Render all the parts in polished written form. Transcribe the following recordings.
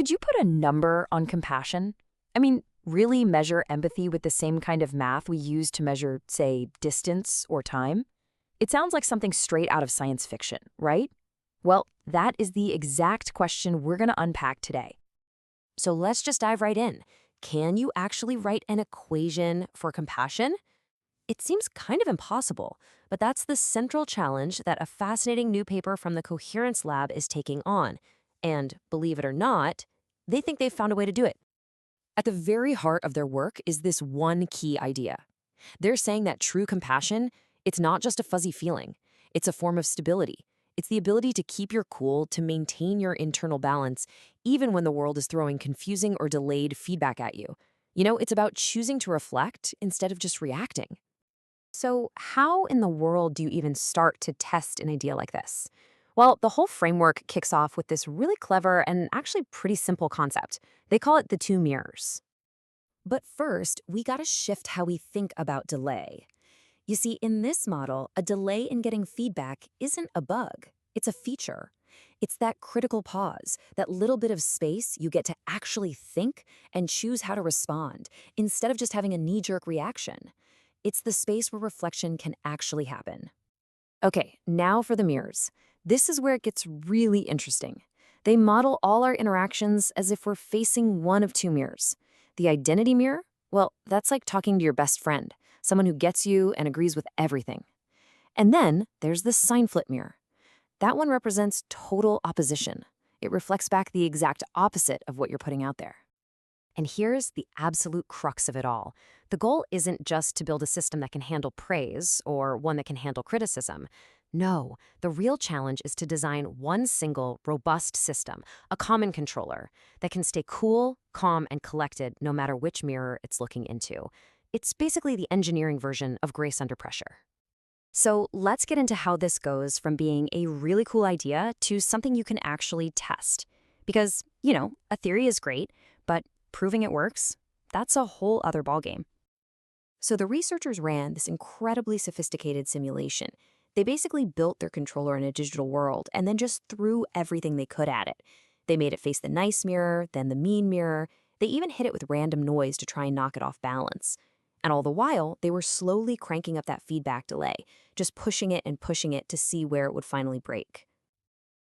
could you put a number on compassion? I mean, really measure empathy with the same kind of math we use to measure, say, distance or time? It sounds like something straight out of science fiction, right? Well, that is the exact question we're going to unpack today. So let's just dive right in. Can you actually write an equation for compassion? It seems kind of impossible, but that's the central challenge that a fascinating new paper from the Coherence Lab is taking on. And believe it or not, they think they've found a way to do it. At the very heart of their work is this one key idea. They're saying that true compassion, it's not just a fuzzy feeling. It's a form of stability. It's the ability to keep your cool, to maintain your internal balance, even when the world is throwing confusing or delayed feedback at you. It's about choosing to reflect instead of just reacting. So how in the world do you even start to test an idea like this? Well, the whole framework kicks off with this really clever and actually pretty simple concept. They call it the two mirrors. But first, we gotta shift how we think about delay. You see, in this model, a delay in getting feedback isn't a bug. It's a feature. It's that critical pause, that little bit of space you get to actually think and choose how to respond, instead of just having a knee-jerk reaction. It's the space where reflection can actually happen. Okay, now for the mirrors. This is where it gets really interesting. They model all our interactions as if we're facing one of two mirrors. The identity mirror? Well, that's like talking to your best friend, someone who gets you and agrees with everything. And then there's the sign flip mirror. That one represents total opposition. It reflects back the exact opposite of what you're putting out there. And here's the absolute crux of it all. The goal isn't just to build a system that can handle praise or one that can handle criticism. No, the real challenge is to design one single, robust system, a common controller, that can stay cool, calm, and collected no matter which mirror it's looking into. It's basically the engineering version of grace under pressure. So let's get into how this goes from being a really cool idea to something you can actually test. Because, a theory is great, but proving it works, that's a whole other ballgame. So the researchers ran this incredibly sophisticated simulation. They basically built their controller in a digital world and then just threw everything they could at it. They made it face the nice mirror, then the mean mirror. They even hit it with random noise to try and knock it off balance. And all the while, they were slowly cranking up that feedback delay, just pushing it to see where it would finally break.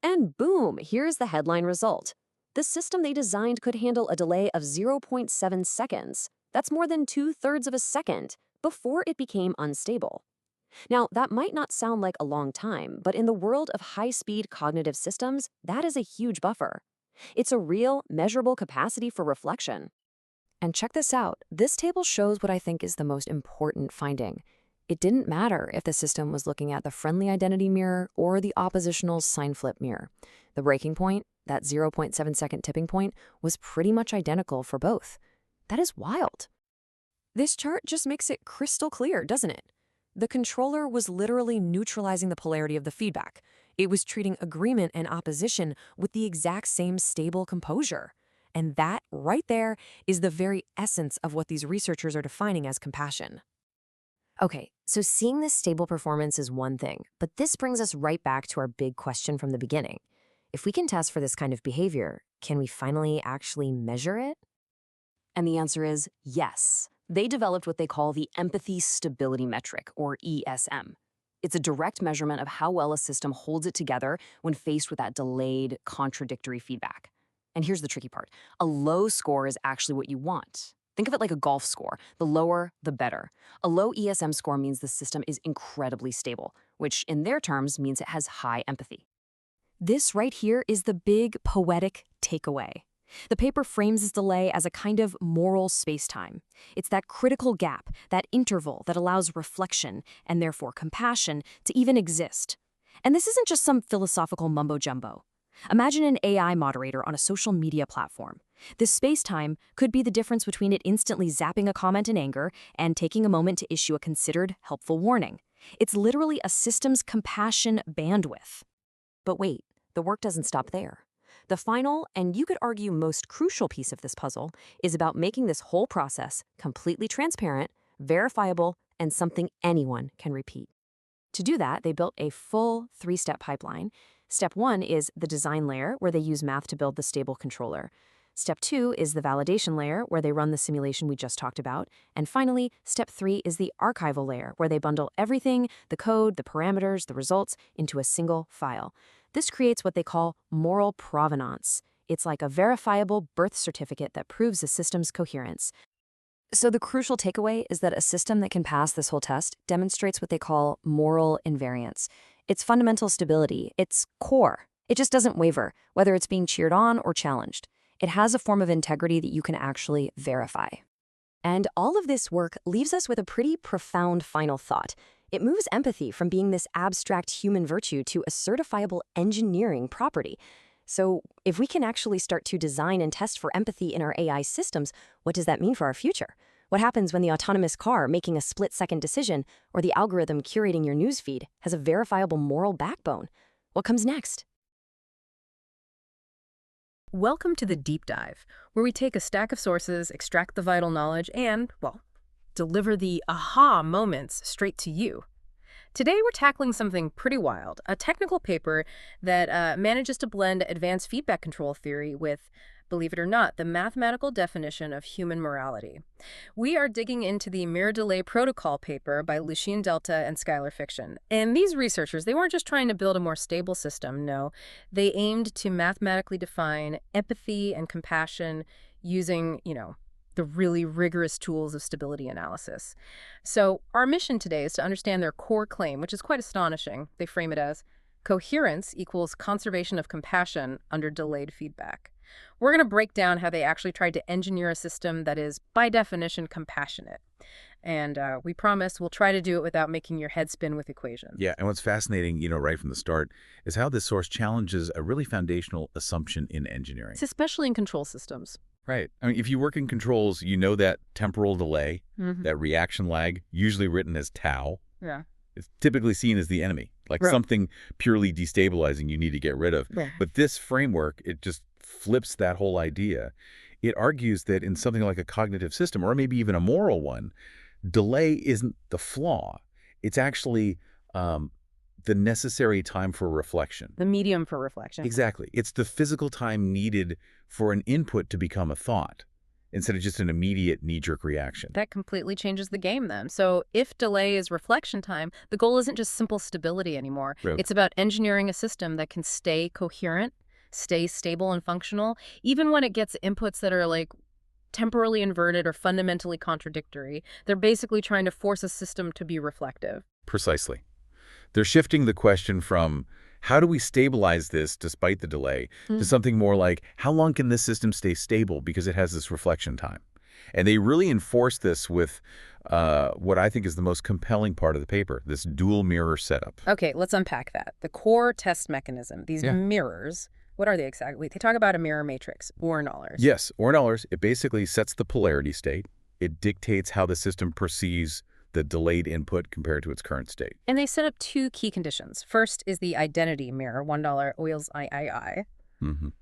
And boom, here's the headline result. The system they designed could handle a delay of 0.7 seconds. That's more than 2/3 of a second before it became unstable. Now, that might not sound like a long time, but in the world of high-speed cognitive systems, that is a huge buffer. It's a real, measurable capacity for reflection. And check this out. This table shows what I think is the most important finding. It didn't matter if the system was looking at the friendly identity mirror or the oppositional sign flip mirror. The breaking point, that 0.7-second tipping point, was pretty much identical for both. That is wild. This chart just makes it crystal clear, doesn't it? The controller was literally neutralizing the polarity of the feedback. It was treating agreement and opposition with the exact same stable composure. And that, right there, is the very essence of what these researchers are defining as compassion. Okay, so seeing this stable performance is one thing, but this brings us right back to our big question from the beginning. If we can test for this kind of behavior, can we finally actually measure it? And the answer is yes. They developed what they call the empathy stability metric, or ESM. It's a direct measurement of how well a system holds it together when faced with that delayed, contradictory feedback. And here's the tricky part. A low score is actually what you want. Think of it like a golf score. The lower, the better. A low ESM score means the system is incredibly stable, which in their terms means it has high empathy. This right here is the big poetic takeaway. The paper frames this delay as a kind of moral space-time. It's that critical gap, that interval that allows reflection, and therefore compassion, to even exist. And this isn't just some philosophical mumbo-jumbo. Imagine an AI moderator on a social media platform. This space-time could be the difference between it instantly zapping a comment in anger and taking a moment to issue a considered, helpful warning. It's literally a system's compassion bandwidth. But wait, the work doesn't stop there. The final, and you could argue most crucial piece of this puzzle, is about making this whole process completely transparent, verifiable, and something anyone can repeat. To do that, they built a full 3-step pipeline. Step 1 is the design layer, where they use math to build the stable controller. Step 2 is the validation layer, where they run the simulation we just talked about. And finally, step 3 is the archival layer, where they bundle everything, the code, the parameters, the results, into a single file. This creates what they call moral provenance. It's like a verifiable birth certificate that proves the system's coherence. So the crucial takeaway is that a system that can pass this whole test demonstrates what they call moral invariance. It's fundamental stability. It's core. It just doesn't waver, whether it's being cheered on or challenged. It has a form of integrity that you can actually verify. And all of this work leaves us with a pretty profound final thought. It moves empathy from being this abstract human virtue to a certifiable engineering property. So if we can actually start to design and test for empathy in our AI systems, what does that mean for our future? What happens when the autonomous car making a split-second decision or the algorithm curating your newsfeed has a verifiable moral backbone? What comes next? Welcome to the Deep Dive, where we take a stack of sources, extract the vital knowledge, and, well, deliver the aha moments straight to you. Today we're tackling something pretty wild, a technical paper that manages to blend advanced feedback control theory with, believe it or not, the mathematical definition of human morality. We are digging into the mirror delay protocol paper by Lucien Delta and Skylar Fiction. And these researchers, they weren't just trying to build a more stable system, no. They aimed to mathematically define empathy and compassion using, the really rigorous tools of stability analysis. So our mission today is to understand their core claim, which is quite astonishing. They frame it as coherence equals conservation of compassion under delayed feedback. We're going to break down how they actually tried to engineer a system that is, by definition, compassionate. And we promise we'll try to do it without making your head spin with equations. Yeah, and what's fascinating, right from the start, is how this source challenges a really foundational assumption in engineering. It's especially in control systems. Right. I mean, if you work in controls, you know that temporal delay, that reaction lag, usually written as tau, is typically seen as the enemy, like something purely destabilizing you need to get rid of. But this framework, it just flips that whole idea. It argues that in something like a cognitive system, or maybe even a moral one, delay isn't the flaw. It's actually the necessary time for reflection. The medium for reflection. Exactly. It's the physical time needed for an input to become a thought, instead of just an immediate knee-jerk reaction. That completely changes the game then. So if delay is reflection time, the goal isn't just simple stability anymore. It's about engineering a system that can stay coherent, stay stable and functional, even when it gets inputs that are like temporally inverted or fundamentally contradictory. They're basically trying to force a system to be reflective. Precisely. They're shifting the question from how do we stabilize this despite the delay to something more like how long can this system stay stable because it has this reflection time? And they really enforce this with what I think is the most compelling part of the paper, this dual mirror setup. Okay, let's unpack that. The core test mechanism, these mirrors, what are they exactly? They talk about a mirror matrix, Ornallers. Yes, Ornallers, it basically sets the polarity state. It dictates how the system perceives the delayed input compared to its current state. And they set up two key conditions. First is the identity mirror, $1 oils III,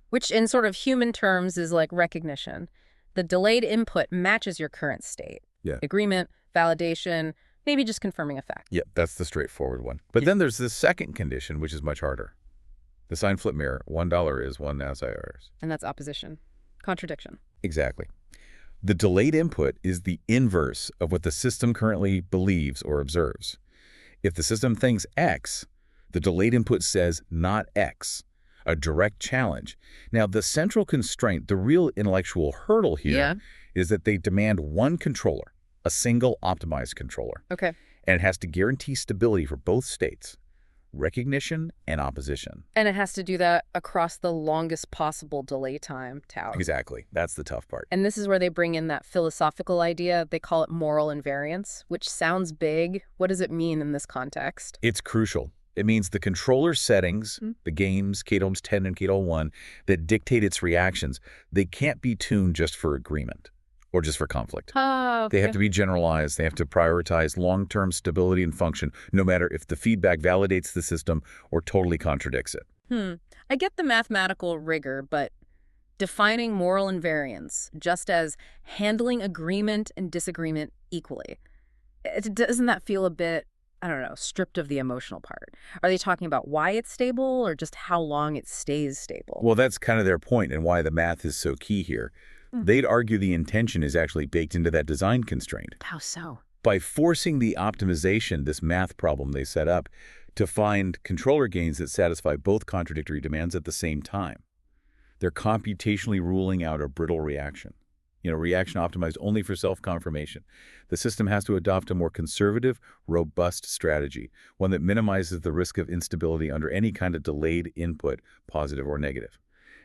which in sort of human terms is like recognition. The delayed input matches your current state. Agreement, validation, maybe just confirming a fact. Yeah, that's the straightforward one. But then there's this second condition, which is much harder. The sign flip mirror, $1 is 1 SIRs. And that's opposition, contradiction. Exactly. The delayed input is the inverse of what the system currently believes or observes. If the system thinks X, the delayed input says not X, a direct challenge. Now, the central constraint, the real intellectual hurdle here, is that they demand one controller, a single optimized controller. Okay. And it has to guarantee stability for both states, recognition and opposition. And it has to do that across the longest possible delay time, tau. Exactly. That's the tough part. And this is where they bring in that philosophical idea. They call it moral invariance, which sounds big. What does it mean in this context? It's crucial. It means the controller settings, the games, k-ohms 10 and k-ohm 1, that dictate its reactions, they can't be tuned just for agreement or just for conflict. They have to be generalized. They have to prioritize long-term stability and function, no matter if the feedback validates the system or totally contradicts it. I get the mathematical rigor, but defining moral invariance just as handling agreement and disagreement equally, doesn't that feel a bit I don't know, stripped of the emotional part? Are they talking about why it's stable or just how long it stays stable? Well, that's kind of their point and why the math is so key here. They'd argue the intention is actually baked into that design constraint. How so? By forcing the optimization, this math problem they set up, to find controller gains that satisfy both contradictory demands at the same time. They're computationally ruling out a brittle reaction. Reaction optimized only for self-confirmation. The system has to adopt a more conservative, robust strategy, one that minimizes the risk of instability under any kind of delayed input, positive or negative.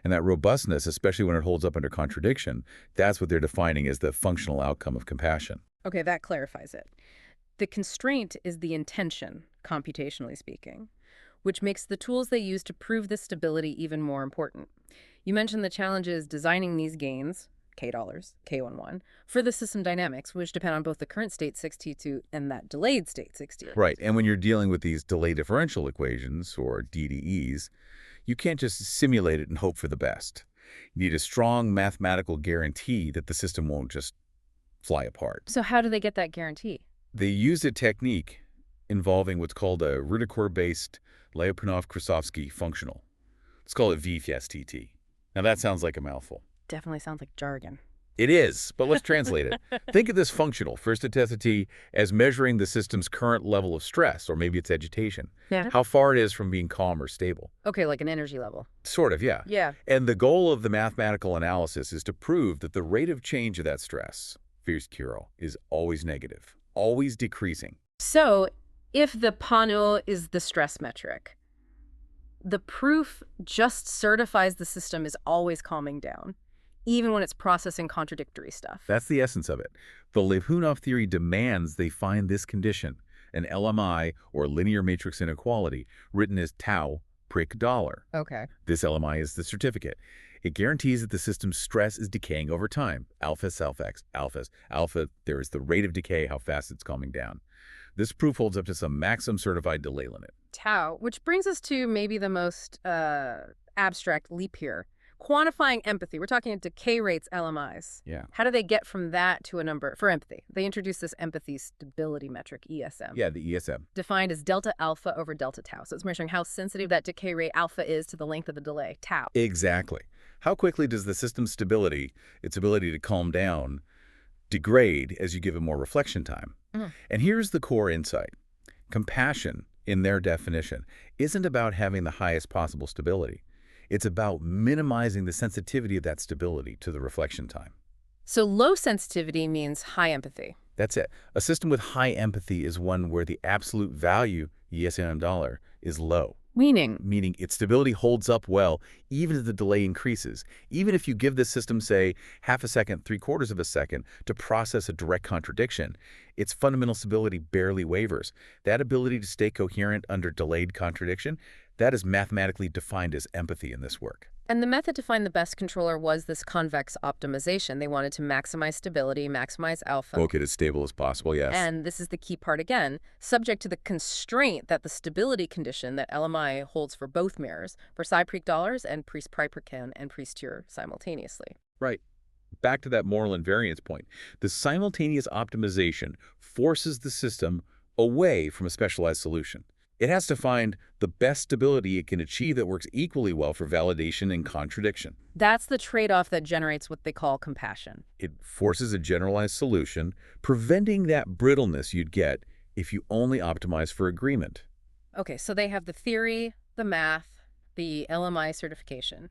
And that robustness, especially when it holds up under contradiction, that's what they're defining as the functional outcome of compassion. Okay, that clarifies it. The constraint is the intention, computationally speaking, which makes the tools they use to prove this stability even more important. You mentioned the challenge is designing these gains, k-dollars, k11, for the system dynamics, which depend on both the current state 6T2 and that delayed state 6T2. Right, and when you're dealing with these delay differential equations, or DDEs, you can't just simulate it and hope for the best. You need a strong mathematical guarantee that the system won't just fly apart. So how do they get that guarantee? They use a technique involving what's called a Wirtinger-based Lyapunov-Krasovsky functional. Let's call it VFSTT. Now that sounds like a mouthful. Definitely sounds like jargon. It is, but let's translate it. Think of this functional, first T, as measuring the system's current level of stress, or maybe its agitation. Yeah. How far it is from being calm or stable. Okay, like an energy level. Sort of, yeah. Yeah. And the goal of the mathematical analysis is to prove that the rate of change of that stress, Wirtinger, is always negative, always decreasing. So if the PANU is the stress metric, the proof just certifies the system is always calming down, even when it's processing contradictory stuff. That's the essence of it. The Lyapunov theory demands they find this condition, an LMI, or linear matrix inequality, written as tau prick dollar. Okay. This LMI is the certificate. It guarantees that the system's stress is decaying over time. Alpha, self X, alphas. Alpha, there is the rate of decay, how fast it's calming down. This proof holds up to some maximum certified delay limit. Tau, which brings us to maybe the most abstract leap here. Quantifying empathy. We're talking decay rates, LMIs. Yeah. How do they get from that to a number for empathy? They introduced this empathy stability metric, ESM. Yeah, the ESM. Defined as delta alpha over delta tau. So it's measuring how sensitive that decay rate alpha is to the length of the delay, tau. Exactly. How quickly does the system's stability, its ability to calm down, degrade as you give it more reflection time? And here's the core insight. Compassion, in their definition, isn't about having the highest possible stability. It's about minimizing the sensitivity of that stability to the reflection time. So low sensitivity means high empathy. That's it. A system with high empathy is one where the absolute value, ESM dollar, is low. Meaning its stability holds up well even as the delay increases. Even if you give the system, say, half a second, 3/4 of a second to process a direct contradiction, its fundamental stability barely wavers. That ability to stay coherent under delayed contradiction, that is mathematically defined as empathy in this work. And the method to find the best controller was this convex optimization. They wanted to maximize stability, maximize alpha. Make it as stable as possible, yes. And this is the key part again, subject to the constraint that the stability condition that LMI holds for both mirrors, for Psi-Preek dollars and Priest-Piperkin and Priest-Tier simultaneously. Right. Back to that moral invariance point. The simultaneous optimization forces the system away from a specialized solution. It has to find the best stability it can achieve that works equally well for validation and contradiction. That's the trade-off that generates what they call compassion. It forces a generalized solution, preventing that brittleness you'd get if you only optimize for agreement. Okay, so they have the theory, the math, the LMI certification.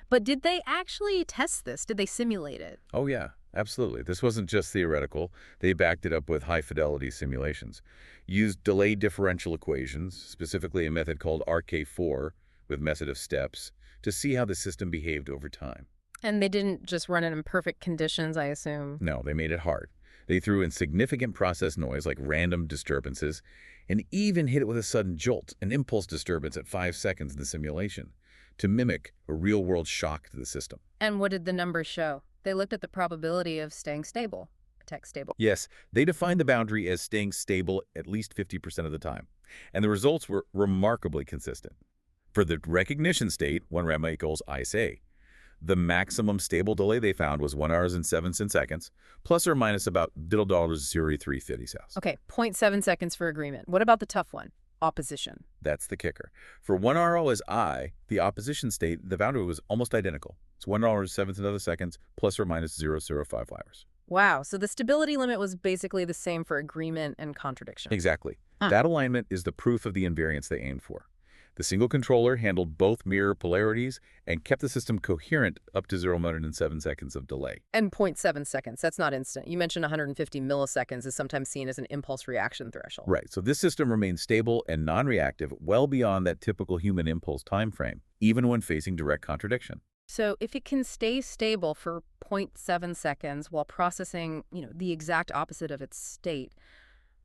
But did they actually test this? Did they simulate it? Oh, yeah, absolutely. This wasn't just theoretical. They backed it up with high-fidelity simulations. Used delayed differential equations, specifically a method called RK4 with method of steps, to see how the system behaved over time. And they didn't just run it in perfect conditions, I assume? No, they made it hard. They threw in significant process noise like random disturbances and even hit it with a sudden jolt, an impulse disturbance at 5 seconds in the simulation, to mimic a real-world shock to the system. And what did the numbers show? They looked at the probability of staying stable. Tech stable. Yes, they defined the boundary as staying stable at least 50% of the time, and the results were remarkably consistent. For the recognition state, 1 remma equals I say, The maximum stable delay they found was 1 hour and 7 seconds, plus or minus about $0.0350. Okay, 0.7 seconds for agreement. What about the tough one? Opposition. That's the kicker. For 1 RO as I, the opposition state, the boundary was almost identical. It's 1 hour and 7 seconds, plus or minus 0.005 hours. Wow, so the stability limit was basically the same for agreement and contradiction. Exactly. That alignment is the proof of the invariance they aimed for. The single controller handled both mirror polarities and kept the system coherent up to 0.07 seconds of delay. And 0.7 seconds, that's not instant. You mentioned 150 milliseconds is sometimes seen as an impulse reaction threshold. Right, so this system remains stable and non-reactive well beyond that typical human impulse time frame, even when facing direct contradiction. So if it can stay stable for 0.7 seconds while processing, the exact opposite of its state,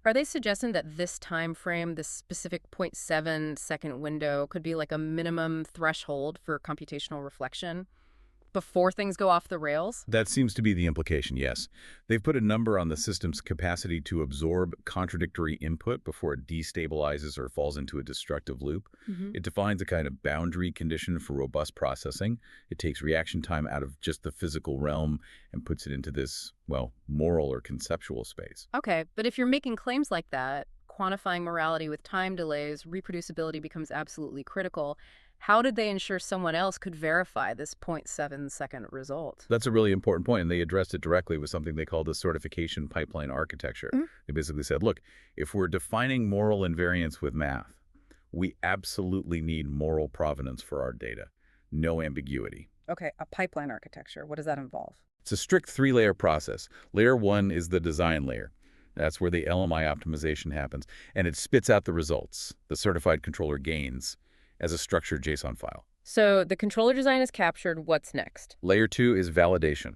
are they suggesting that this time frame, this specific 0.7 second window, could be like a minimum threshold for computational reflection before things go off the rails? That seems to be the implication, yes. They've put a number on the system's capacity to absorb contradictory input before it destabilizes or falls into a destructive loop. It defines a kind of boundary condition for robust processing. It takes reaction time out of just the physical realm and puts it into this, well, moral or conceptual space. Okay, but if you're making claims like that, quantifying morality with time delays, reproducibility becomes absolutely critical. How did they ensure someone else could verify this 0.7 second result? That's a really important point, and they addressed it directly with something they call the certification pipeline architecture. They basically said, look, if we're defining moral invariance with math, we absolutely need moral provenance for our data. No ambiguity. Okay, a pipeline architecture. What does that involve? It's a strict 3-layer process. Layer 1 is the design layer. That's where the LMI optimization happens, and it spits out the results, the certified controller gains, as a structured JSON file. So the controller design is captured. What's next? Layer 2 is validation.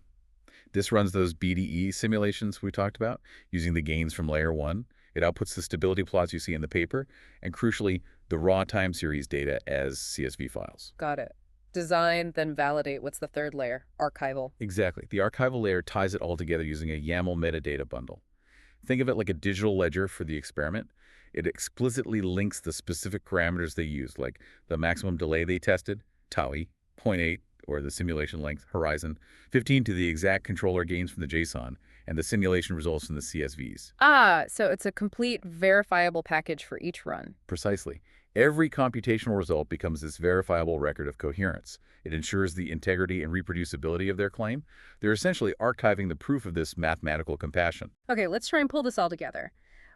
This runs those BDE simulations we talked about using the gains from layer 1. It outputs the stability plots you see in the paper, and crucially, the raw time series data as CSV files. Got it. Design, then validate. What's the third layer? Archival. Exactly. The archival layer ties it all together using a YAML metadata bundle. Think of it like a digital ledger for the experiment. It explicitly links the specific parameters they used, like the maximum delay they tested, TAUI, 0.8, or the simulation length, horizon, 15 to the exact controller gains from the JSON, and the simulation results from the CSVs. So it's a complete verifiable package for each run. Precisely. Every computational result becomes this verifiable record of coherence. It ensures the integrity and reproducibility of their claim. They're essentially archiving the proof of this mathematical compassion. Okay, let's try and pull this all together.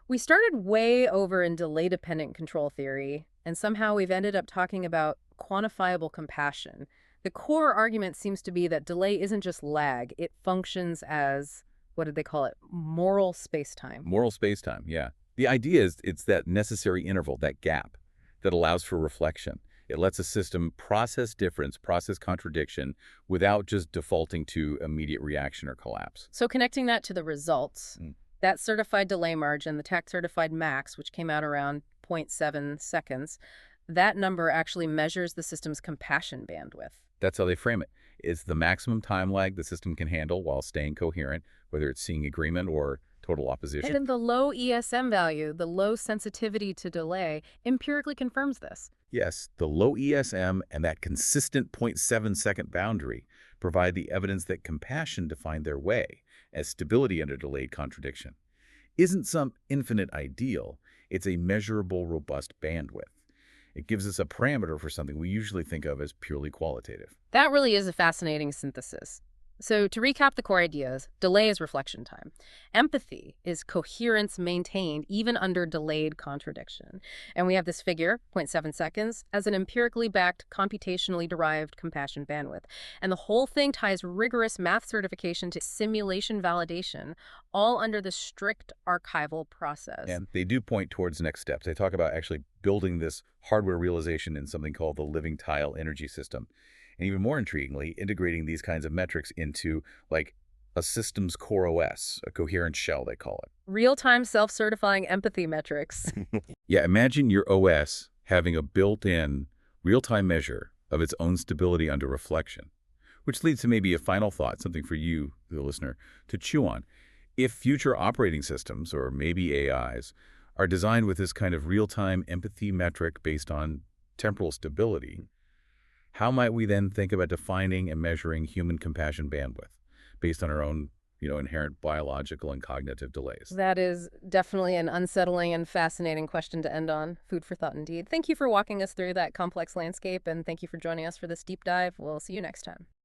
We started way over in delay-dependent control theory, and somehow we've ended up talking about quantifiable compassion. The core argument seems to be that delay isn't just lag. It functions as, what did they call it, moral spacetime. Moral spacetime, yeah. The idea is it's that necessary interval, that gap, that allows for reflection. It lets a system process difference, process contradiction, without just defaulting to immediate reaction or collapse. So connecting that to the results, that certified delay margin, the TAC certified max, which came out around 0.7 seconds, that number actually measures the system's compassion bandwidth. That's how they frame it. It's the maximum time lag the system can handle while staying coherent, whether it's seeing agreement or total opposition. And then the low ESM value, the low sensitivity to delay, empirically confirms this. Yes, the low ESM and that consistent 0.7 second boundary provide the evidence that compassion defined their way as stability under delayed contradiction. Isn't some infinite ideal, it's a measurable, robust bandwidth. It gives us a parameter for something we usually think of as purely qualitative. That really is a fascinating synthesis. So to recap the core ideas, delay is reflection time. Empathy is coherence maintained even under delayed contradiction. And we have this figure, 0.7 seconds, as an empirically backed, computationally derived compassion bandwidth. And the whole thing ties rigorous math certification to simulation validation, all under the strict archival process. And they do point towards next steps. They talk about actually building this hardware realization in something called the living tile energy system. And even more intriguingly, integrating these kinds of metrics into, like, a system's core OS, a coherent shell, they call it. Real-time self-certifying empathy metrics. Yeah, imagine your OS having a built-in real-time measure of its own stability under reflection, which leads to maybe a final thought, something for you, the listener, to chew on. If future operating systems, or maybe AIs, are designed with this kind of real-time empathy metric based on temporal stability, how might we then think about defining and measuring human compassion bandwidth based on our own, inherent biological and cognitive delays? That is definitely an unsettling and fascinating question to end on. Food for thought indeed. Thank you for walking us through that complex landscape, and thank you for joining us for this deep dive. We'll see you next time.